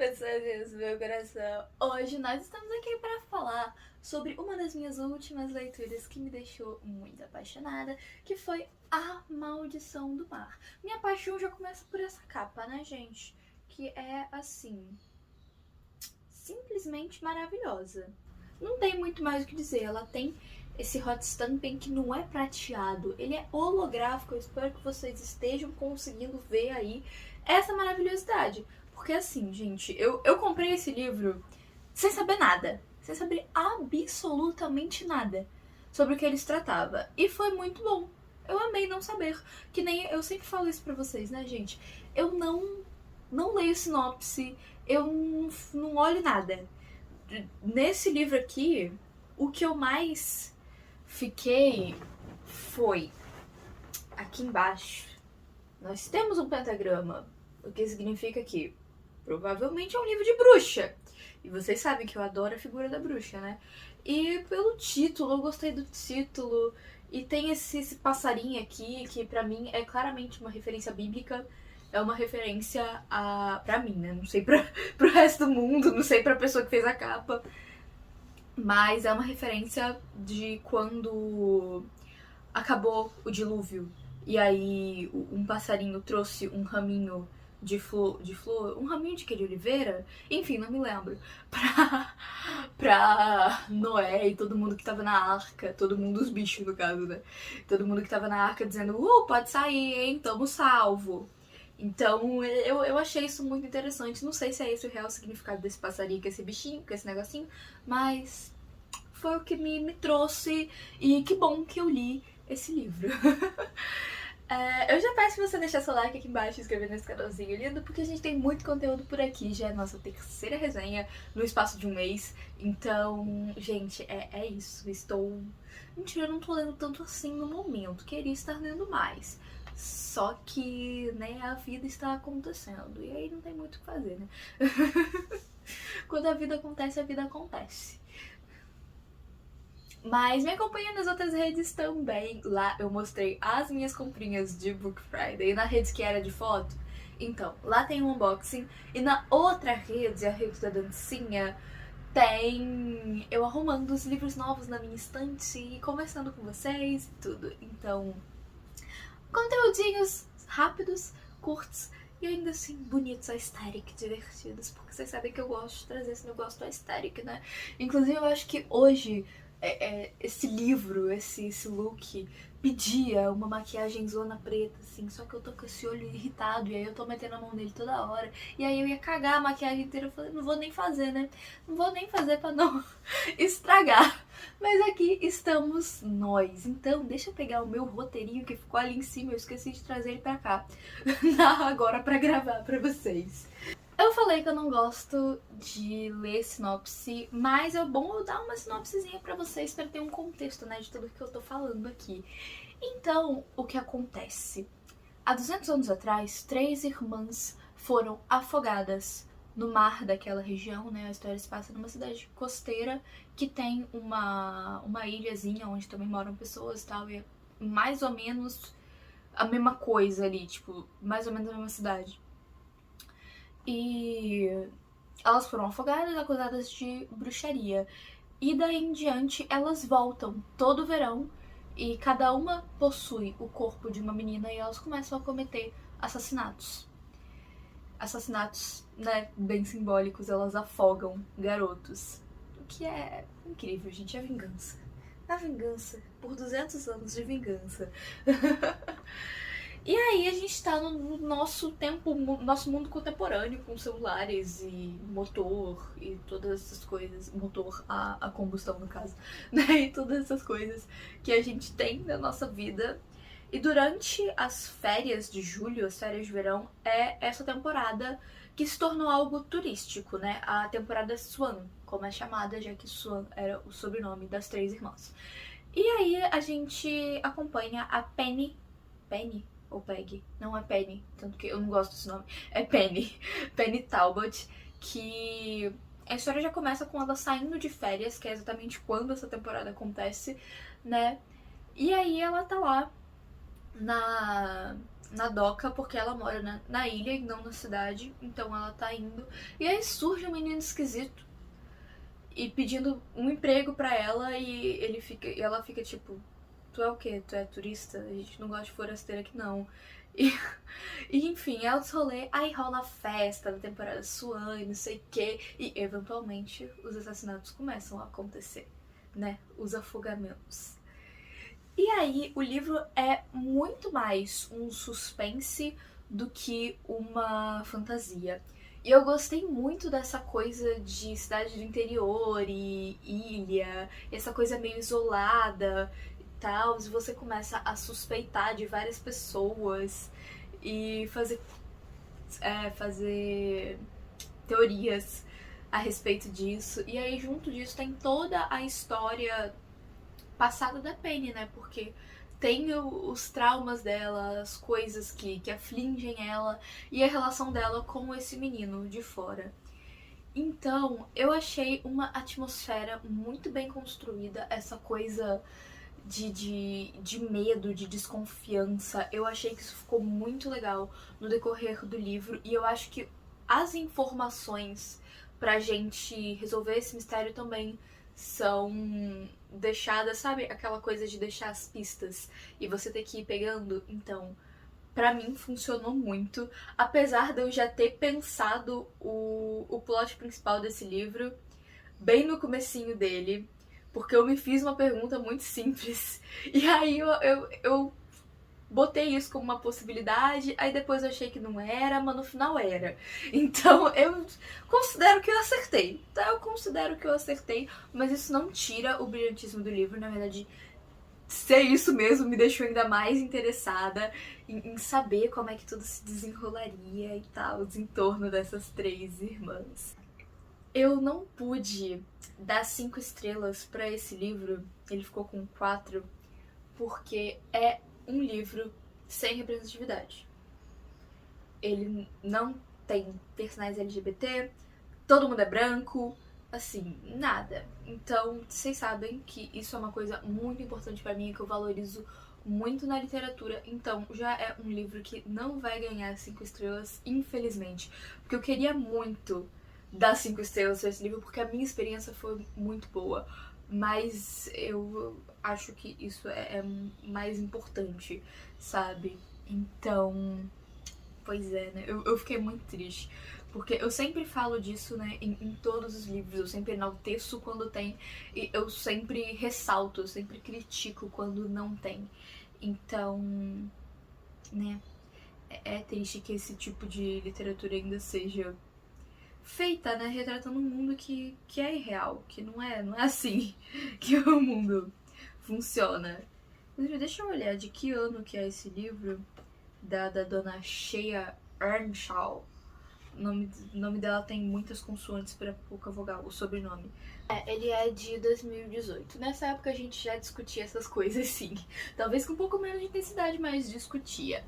Pessoas do meu coração. Hoje nós estamos aqui para falar sobre uma das minhas últimas leituras que me deixou muito apaixonada, que foi A Maldição do Mar. Minha paixão já começa por essa capa, né, gente? Que é assim, simplesmente maravilhosa. Não tem muito mais o que dizer. Ela tem esse hot stamping que não é prateado, ele é holográfico. Eu espero que vocês estejam conseguindo ver aí essa maravilhosidade. Porque assim, gente, eu comprei esse livro sem saber nada, sem saber absolutamente nada sobre o que eles tratava. E foi muito bom. Eu amei não saber. Que nem eu sempre falo isso pra vocês, né, gente? Eu não leio sinopse, eu não olho nada. Nesse livro aqui, o que eu mais fiquei foi aqui embaixo. Nós temos um pentagrama, o que significa que provavelmente é um livro de bruxa. E vocês sabem que eu adoro a figura da bruxa, né? E pelo título, eu gostei do título. E tem esse passarinho aqui, que pra mim é claramente uma referência bíblica. É uma referência pra mim, né? Não sei pro resto do mundo, não sei pra pessoa que fez a capa. Mas é uma referência de quando acabou o dilúvio. E aí um passarinho trouxe um raminho de flor, um raminho de que de oliveira, enfim, não me lembro, pra Noé e todo mundo que tava na arca, todo mundo, os bichos no caso, né? Todo mundo que tava na arca dizendo, pode sair, hein, tamo salvo. Então eu achei isso muito interessante. Não sei se é esse o real significado desse passarinho, com esse bichinho, com esse negocinho, mas foi o que me trouxe e que bom que eu li esse livro. Eu já peço pra você deixar seu like aqui embaixo e se inscrever nesse canalzinho lindo, porque a gente tem muito conteúdo por aqui. Já é a nossa terceira resenha no espaço de um mês. Então, gente, é isso. Estou... Mentira, eu não tô lendo tanto assim no momento. Queria estar lendo mais. Só que, né, a vida está acontecendo. E aí não tem muito o que fazer, né? Quando a vida acontece, a vida acontece. Mas me acompanha nas outras redes também. Lá eu mostrei as minhas comprinhas de Book Friday na rede que era de foto. Então, lá tem um unboxing. E na outra rede, a rede da dancinha, tem eu arrumando os livros novos na minha estante e conversando com vocês e tudo. Então, conteúdinhos rápidos, curtos e ainda assim bonitos, aesthetic, divertidos. Porque vocês sabem que eu gosto de trazer esse negócio do aesthetic, né? Inclusive eu acho que hoje esse livro, esse look, pedia uma maquiagem zona preta, assim, só que eu tô com esse olho irritado, e aí eu tô metendo a mão nele toda hora, e aí eu ia cagar a maquiagem inteira, eu falei, não vou nem fazer, né? Não vou nem fazer pra não estragar. Mas aqui estamos nós, então deixa eu pegar o meu roteirinho que ficou ali em cima, eu esqueci de trazer ele pra cá, agora pra gravar pra vocês. Eu falei que eu não gosto de ler sinopse, mas é bom eu dar uma sinopsezinha pra vocês pra ter um contexto, né, de tudo que eu tô falando aqui. Então, o que acontece? Há 200 anos atrás, 3 irmãs foram afogadas no mar daquela região, né? A história se passa numa cidade costeira que tem uma ilhazinha onde também moram pessoas e tal, e é mais ou menos a mesma coisa ali, tipo, mais ou menos a mesma cidade. E elas foram afogadas, acusadas de bruxaria. E daí em diante elas voltam todo verão e cada uma possui o corpo de uma menina e elas começam a cometer assassinatos. Assassinatos, né, bem simbólicos, elas afogam garotos. O que é incrível, gente, é vingança. A vingança, por 200 anos de vingança. E aí a gente tá no nosso tempo, nosso mundo contemporâneo, com celulares e motor e todas essas coisas. Motor, a combustão no caso, né? E todas essas coisas que a gente tem na nossa vida. E durante as férias de julho, as férias de verão, é essa temporada que se tornou algo turístico, né? A temporada Swan, como é chamada, já que Swan era o sobrenome das 3 irmãs. E aí a gente acompanha a Penny. Penny? Ou Peg? Não é Penny, tanto que eu não gosto desse nome. É Penny. Penny Talbot, que a história já começa com ela saindo de férias, que é exatamente quando essa temporada acontece, né? E aí ela tá lá na doca, porque ela mora na ilha e não na cidade, então ela tá indo. E aí surge um menino esquisito e pedindo um emprego pra ela e ela fica tipo, tu é o quê? Tu é turista? A gente não gosta de forasteiro aqui não. E, e enfim, é os rolê, aí rola a festa da temporada Swan e não sei o quê, e eventualmente os assassinatos começam a acontecer, né? Os afogamentos. E aí, o livro é muito mais um suspense do que uma fantasia. E eu gostei muito dessa coisa de cidade do interior e ilha, essa coisa meio isolada e tal. E você começa a suspeitar de várias pessoas e fazer teorias a respeito disso. E aí, junto disso, tem toda a história passada da Penny, né? Porque tem os traumas dela, as coisas que afligem ela e a relação dela com esse menino de fora. Então, eu achei uma atmosfera muito bem construída, essa coisa de medo, de desconfiança. Eu achei que isso ficou muito legal no decorrer do livro e eu acho que as informações pra gente resolver esse mistério também são deixadas, sabe? Aquela coisa de deixar as pistas e você ter que ir pegando. Então, pra mim funcionou muito. Apesar de eu já ter pensado o plot principal desse livro bem no comecinho dele, porque eu me fiz uma pergunta muito simples. E aí eu botei isso como uma possibilidade, aí depois eu achei que não era, mas no final era. Então eu considero que eu acertei. Tá? Eu considero que eu acertei, mas isso não tira o brilhantismo do livro. Na verdade, ser isso mesmo me deixou ainda mais interessada em saber como é que tudo se desenrolaria e tal, em torno dessas três irmãs. Eu não pude dar 5 estrelas pra esse livro, ele ficou com 4, porque é um livro sem representatividade. Ele não tem personagens LGBT, todo mundo é branco, assim, nada. Então, vocês sabem que isso é uma coisa muito importante pra mim, que eu valorizo muito na literatura. Então, já é um livro que não vai ganhar 5 estrelas, infelizmente. Porque eu queria muito dar 5 estrelas pra esse livro, porque a minha experiência foi muito boa. Mas eu acho que isso é mais importante, sabe? Então, pois é, né? Eu fiquei muito triste. Porque eu sempre falo disso, né, em todos os livros. Eu sempre enalteço quando tem. E eu sempre ressalto, eu sempre critico quando não tem. Então, né, é triste que esse tipo de literatura ainda seja feita, né, retratando um mundo que é irreal, que não é assim que o mundo funciona. Inclusive, deixa eu olhar de que ano que é esse livro, da dona Shea Earnshaw. O nome dela tem muitas consoantes para pouca vogal, o sobrenome. Ele é de 2018. Nessa época a gente já discutia essas coisas, sim. Talvez com um pouco menos de intensidade, mas discutia.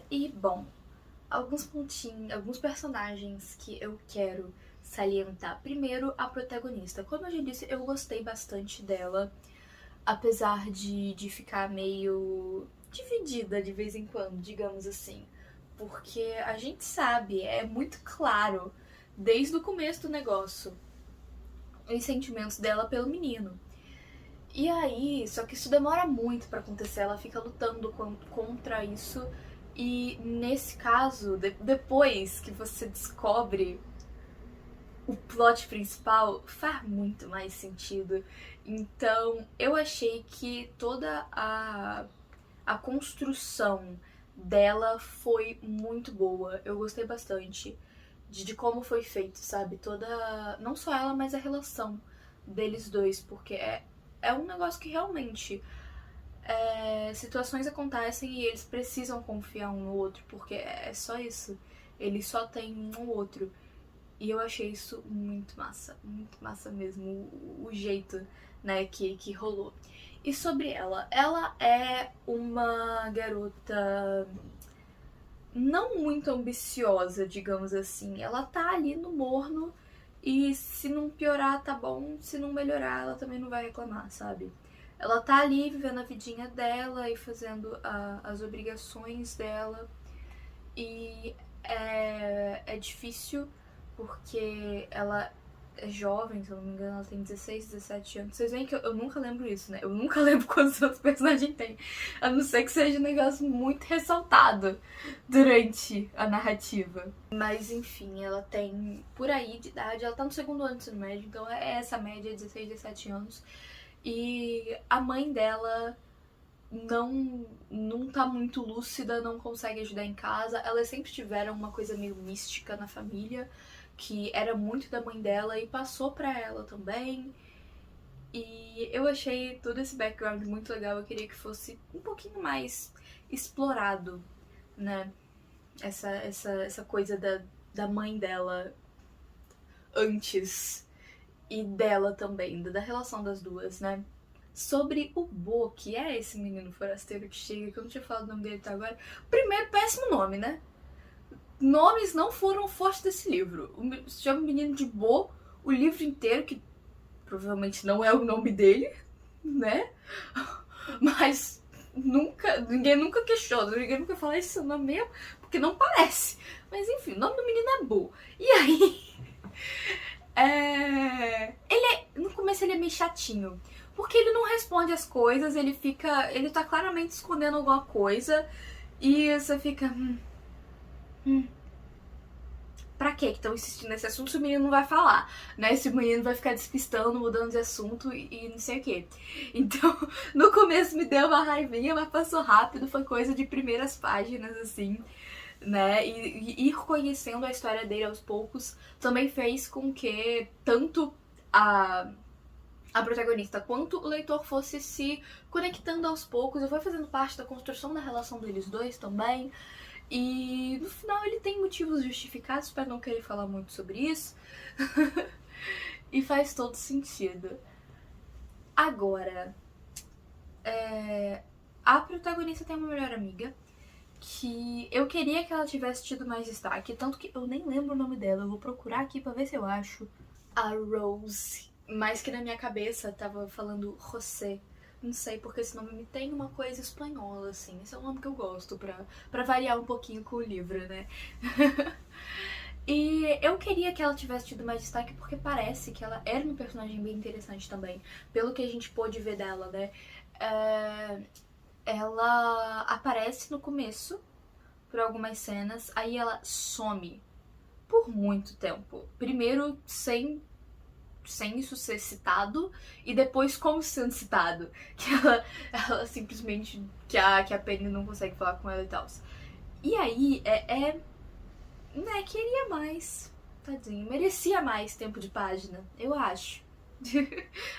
E, bom, alguns pontinhos, alguns personagens que eu quero salientar. Primeiro, a protagonista. Como eu já disse, eu gostei bastante dela, apesar de ficar meio dividida de vez em quando, digamos assim. Porque a gente sabe, é muito claro, desde o começo do negócio, os sentimentos dela pelo menino. E aí, só que isso demora muito pra acontecer, ela fica lutando contra isso. E nesse caso, depois que você descobre o plot principal, faz muito mais sentido. Então, eu achei que toda a construção dela foi muito boa. Eu gostei bastante de como foi feito, sabe? Toda. Não só ela, mas a relação deles dois, porque é um negócio que realmente. Situações acontecem e eles precisam confiar um no outro, porque é só isso. Eles só têm um ao outro. E eu achei isso muito massa mesmo, o jeito, né, que rolou. E sobre ela é uma garota não muito ambiciosa, digamos assim. Ela tá ali no morno e se não piorar, tá bom. Se não melhorar, ela também não vai reclamar, sabe? ela tá ali vivendo a vidinha dela e fazendo as obrigações dela. E é difícil porque ela é jovem, se eu não me engano, ela tem 16, 17 anos. Vocês veem que eu nunca lembro isso, né? Eu nunca lembro quantos anos o personagem tem. A não ser que seja um negócio muito ressaltado durante a narrativa. Mas enfim, ela tem por aí de idade, ela tá no segundo ano do ensino médio, então é essa média, 16, 17 anos. E a mãe dela não tá muito lúcida, não consegue ajudar em casa. Elas sempre tiveram uma coisa meio mística na família, que era muito da mãe dela e passou pra ela também. E eu achei todo esse background muito legal, eu queria que fosse um pouquinho mais explorado, né? Essa coisa da mãe dela antes e dela também, da relação das duas, né? Sobre o Bo, que é esse menino forasteiro que chega, que eu não tinha falado o nome dele até agora. Primeiro, péssimo nome, né? Nomes não foram fortes desse livro. Se chama o menino de Bo o livro inteiro, que provavelmente não é o nome dele, né? Mas ninguém nunca questiona, ninguém nunca fala esse nome mesmo, porque não parece. Mas enfim, o nome do menino é Bo. E aí... no começo ele é meio chatinho, porque ele não responde as coisas, ele tá claramente escondendo alguma coisa, e você fica... Pra que estão insistindo nesse assunto se o menino não vai falar, né? Se o menino vai ficar despistando, mudando de assunto e não sei o que. Então, no começo me deu uma raivinha, mas passou rápido, foi coisa de primeiras páginas, assim, né? E ir conhecendo a história dele aos poucos também fez com que tanto a protagonista quanto o leitor fosse se conectando aos poucos, e foi fazendo parte da construção da relação deles dois também. E no final ele tem motivos justificados para não querer falar muito sobre isso. E faz todo sentido. Agora, a protagonista tem uma melhor amiga que eu queria que ela tivesse tido mais destaque, tanto que eu nem lembro o nome dela. Eu vou procurar aqui pra ver se eu acho. A Rose. Mas que na minha cabeça tava falando José. Não sei, porque esse nome me tem uma coisa espanhola, assim. Esse é um nome que eu gosto, pra variar um pouquinho com o livro, né? E eu queria que ela tivesse tido mais destaque, porque parece que ela era um personagem bem interessante também. Pelo que a gente pôde ver dela, né? Ela aparece no começo, por algumas cenas, aí ela some por muito tempo. Primeiro, sem isso ser citado, e depois como sendo citado. Que ela simplesmente... Que a Penny não consegue falar com ela e tal. E aí, né, queria mais. Tadinho, merecia mais tempo de página, eu acho.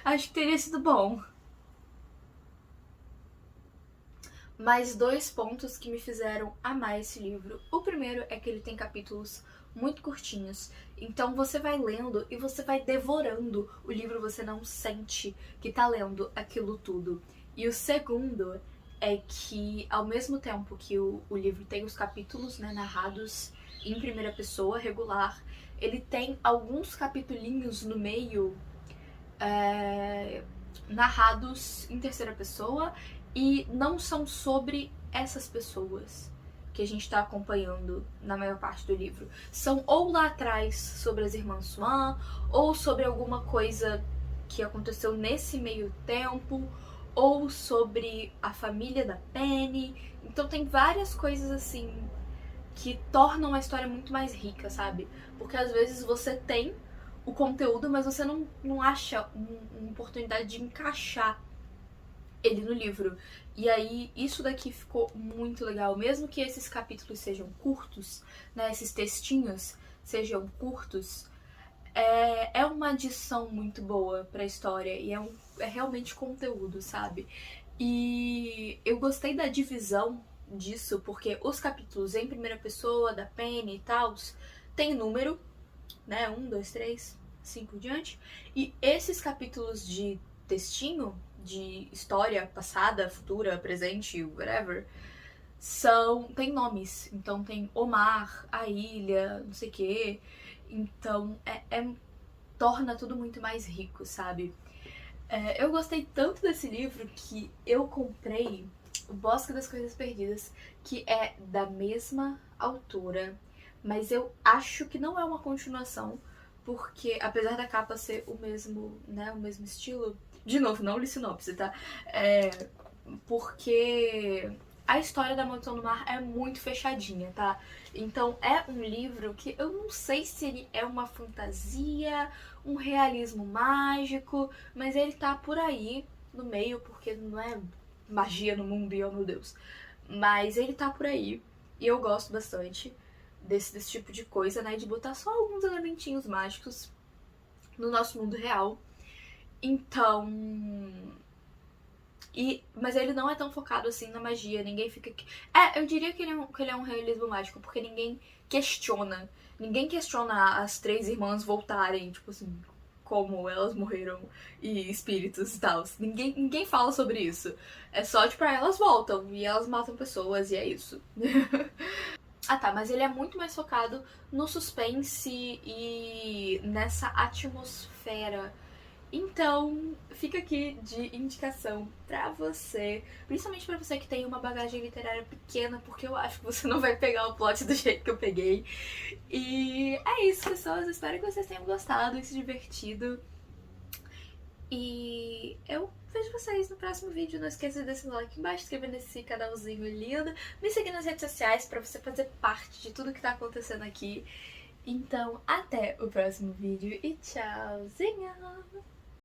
Acho que teria sido bom. Mais 2 pontos que me fizeram amar esse livro. O primeiro é que ele tem capítulos muito curtinhos, então você vai lendo e você vai devorando o livro, você não sente que tá lendo aquilo tudo. E o segundo é que, ao mesmo tempo que o livro tem os capítulos, né, narrados em primeira pessoa, regular, ele tem alguns capitulinhos no meio narrados em terceira pessoa, e não são sobre essas pessoas que a gente tá acompanhando na maior parte do livro. São ou lá atrás sobre as irmãs Swan, ou sobre alguma coisa que aconteceu nesse meio tempo, ou sobre a família da Penny. Então tem várias coisas assim que tornam a história muito mais rica, sabe? Porque às vezes você tem o conteúdo, mas você não acha uma oportunidade de encaixar ele no livro. E aí, isso daqui ficou muito legal. Mesmo que esses capítulos sejam curtos, né, esses textinhos sejam curtos, é uma adição muito boa pra história. E é realmente conteúdo, sabe? E eu gostei da divisão disso, porque os capítulos em primeira pessoa, da Penny e tal, tem número, né? 1, 2, 3, 5 por diante. E esses capítulos de textinho, de história passada, futura, presente, whatever, tem nomes. Então tem Omar, a ilha, não sei o quê. Então torna tudo muito mais rico, sabe? Eu gostei tanto desse livro que eu comprei O Bosque das Coisas Perdidas, que é da mesma autora, mas eu acho que não é uma continuação, porque apesar da capa ser o mesmo, né, o mesmo estilo, de novo, não li sinopse, tá? Porque a história da Maldição do Mar é muito fechadinha, tá? Então é um livro que eu não sei se ele é uma fantasia, um realismo mágico, mas ele tá por aí no meio, porque não é magia no mundo e oh meu Deus. Mas ele tá por aí e eu gosto bastante desse tipo de coisa, né? De botar só alguns elementinhos mágicos no nosso mundo real. Então, mas ele não é tão focado assim na magia, ninguém fica. Eu diria que ele é um realismo mágico, porque ninguém questiona. Ninguém questiona as três irmãs voltarem, tipo assim, como elas morreram e espíritos e tal. Ninguém fala sobre isso. É só, tipo, elas voltam e elas matam pessoas e é isso. Ah tá, mas ele é muito mais focado no suspense e nessa atmosfera. Então, fica aqui de indicação pra você, principalmente pra você que tem uma bagagem literária pequena, porque eu acho que você não vai pegar o plot do jeito que eu peguei. E é isso, pessoas. Espero que vocês tenham gostado e se divertido. E eu vejo vocês no próximo vídeo. Não esqueça de deixar o like embaixo, inscrever nesse canalzinho lindo, me seguir nas redes sociais pra você fazer parte de tudo que tá acontecendo aqui. Então, até o próximo vídeo e tchauzinho!